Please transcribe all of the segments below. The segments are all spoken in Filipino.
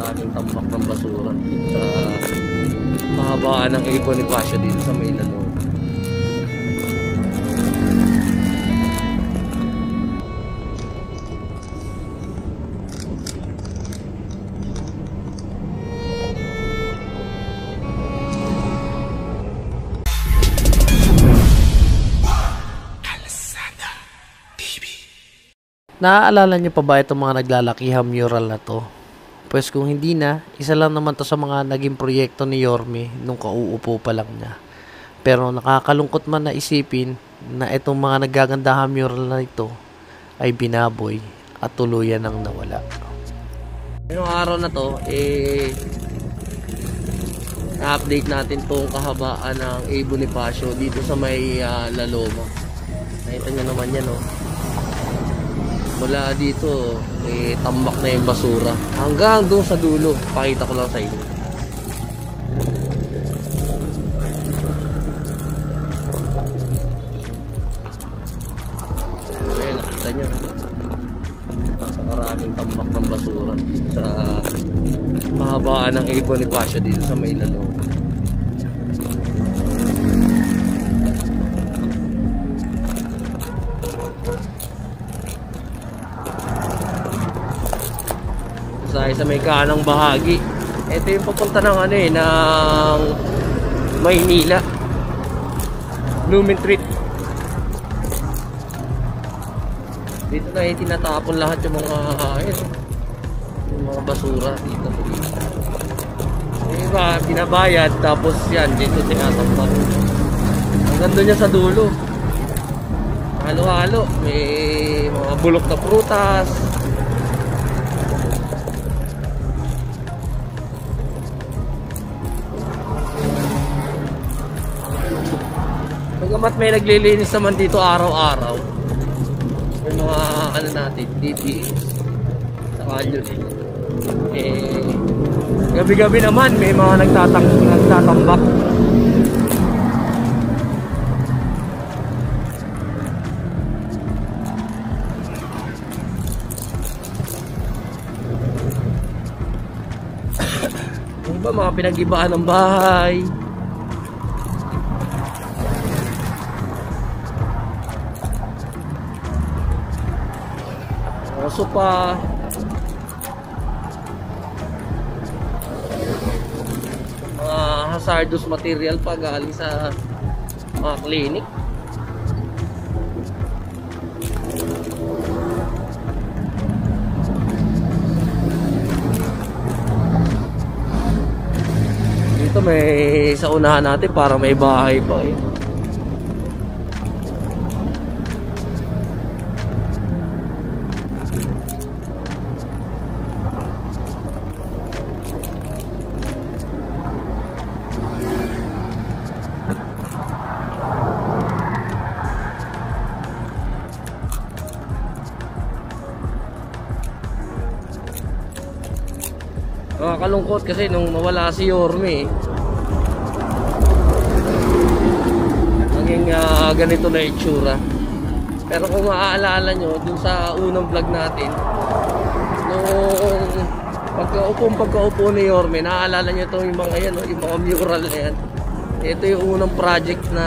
Maraming tambak ng basura dito sa mahabaan ng A. Bonifacio dito sa Maynilad. Naaalala niyo pa ba itong mga naglalakihang mural na to? Pues kung hindi na, isa lang naman to sa mga naging proyekto ni Yorme nung kauupo pa lang niya. Pero nakakalungkot man na isipin na itong mga nagagandahang mural na ito ay binaboy at tuluyan nang nawala. Ngayong araw na to, na-update natin tong kahabaan ng A. Bonifacio dito sa may Laloma. Nakita nyo naman yan, oh. Mula dito, tambak na yung basura hanggang doon sa dulo. Pakita ko lang sa inyo. Ayan, nakita nyo. Maraming tambak ng basura sa mahabaan ng A. Bonifacio dito sa Maynilad. Sa may kanang bahagi, ito yung papunta ng ng Maynila, Blooming Treat. Dito na tinatapon lahat yung mga basura dito. Diba, binabayad tapos yan dito tinatapon hanggang doon yan sa dulo. Halo-halo, may mga bulok na prutas. Bagamat may naglilinis naman dito araw-araw, yung mga natin, DPS sa kalyo gabi-gabi naman may mga nagtatambak. Yung ba mga pinag-ibaan ng bahay. Sopa, mga hazardous material pa galing sa mga clinic. Dito may sa unahan natin para may bahay pa eh. Nakakalungkot kasi nung nawala si Yorme, naging ganito na itsura. Pero kung maaalala nyo dun sa unang vlog natin, nung pagkaupo ni Yorme, naaalala nyo itong yung mga yan, yung mga mural na yan. Ito yung unang project na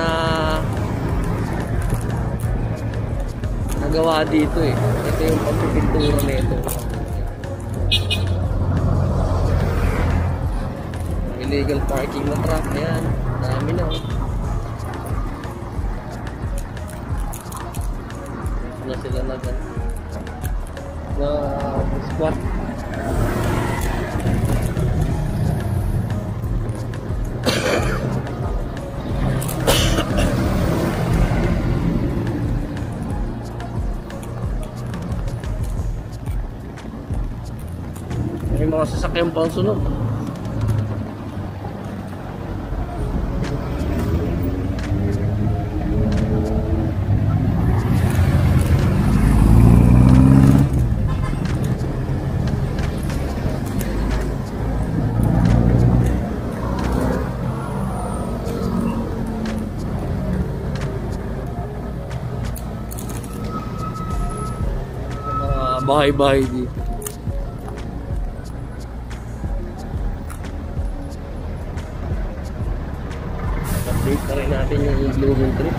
nagawa dito eh. Ito yung pagpipintura na ito. Illegal parking na truck, ayan, dami na. Na sila na squat. May mga sasakyan pang sunod. Bahay-bahay dito. natin yung blooming tree.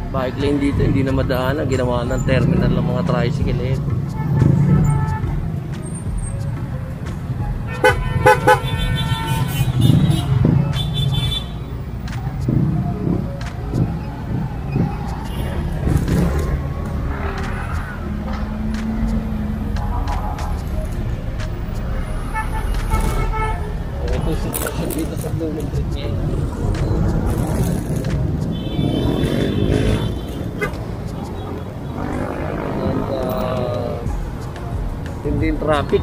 Bike lane dito, hindi na madaanan. Ginawa ng terminal ng mga tricycle eh. Ito yung sitwasyon dito sa Blooming Tree ngayon. Hindi yung traffic.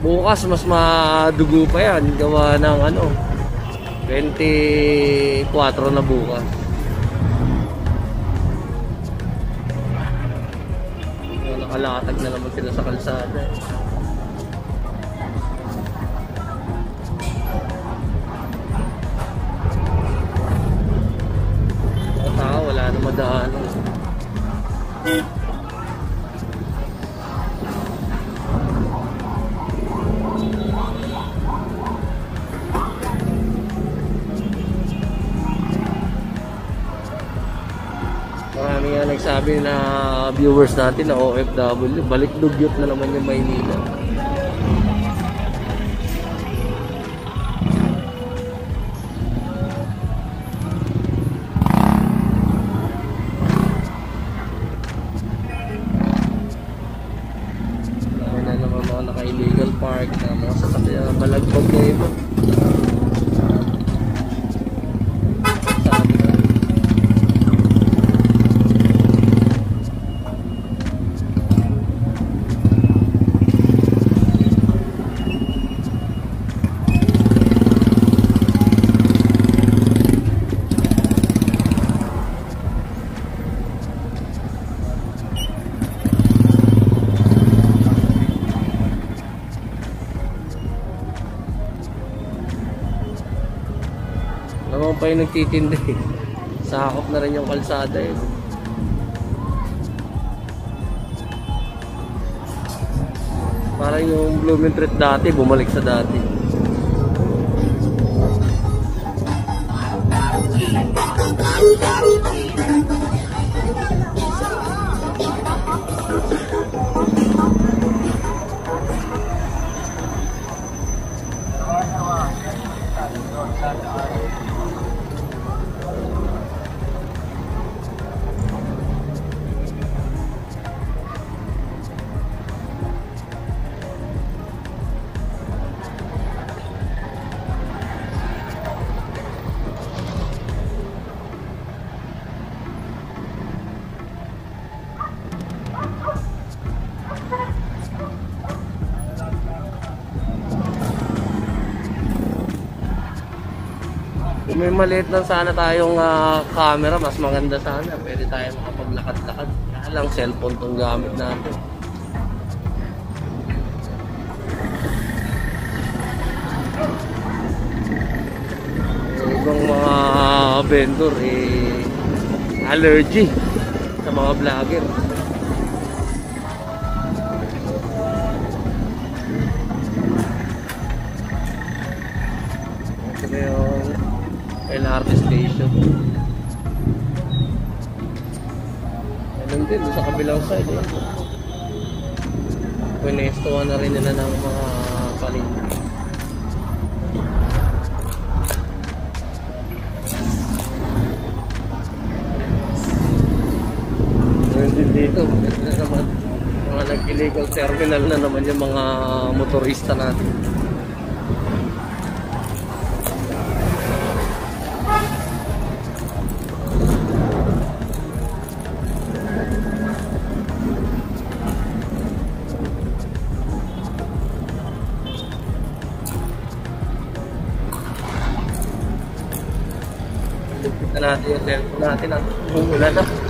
Bukas mas madugo pa yan, gawa ng 24 na bukas. Nakalatag na naman sila sa kalsada. Mga tao, wala na madaanan. Marami nga nagsabi na viewers natin na OFW, balik dugyot na naman yung Maynila. Marami na naman mga naka-illegal park na mga sasakyan na malagbag na iba. Naman pa yung nagtitinda eh. Sakop na rin yung kalsada eh. Parang yung Blooming Tree dati, bumalik sa dati. Kung may maliit lang sana tayong camera, mas maganda sana. Pwede tayo makapaglakad-lakad. Kaya lang, cellphone tong gamit natin. Yung ibang mga vendor, allergy sa mga vlogger. Ito na yung LRT station. Ganun din sa kabilang side Pinestuhan na rin nila ng mga palinda. Ganun din dito. Ganun na naman. Mga nag-illegal terminal na naman yung mga motorista natin. Lupit na natin yung cellphone natin at umulan na.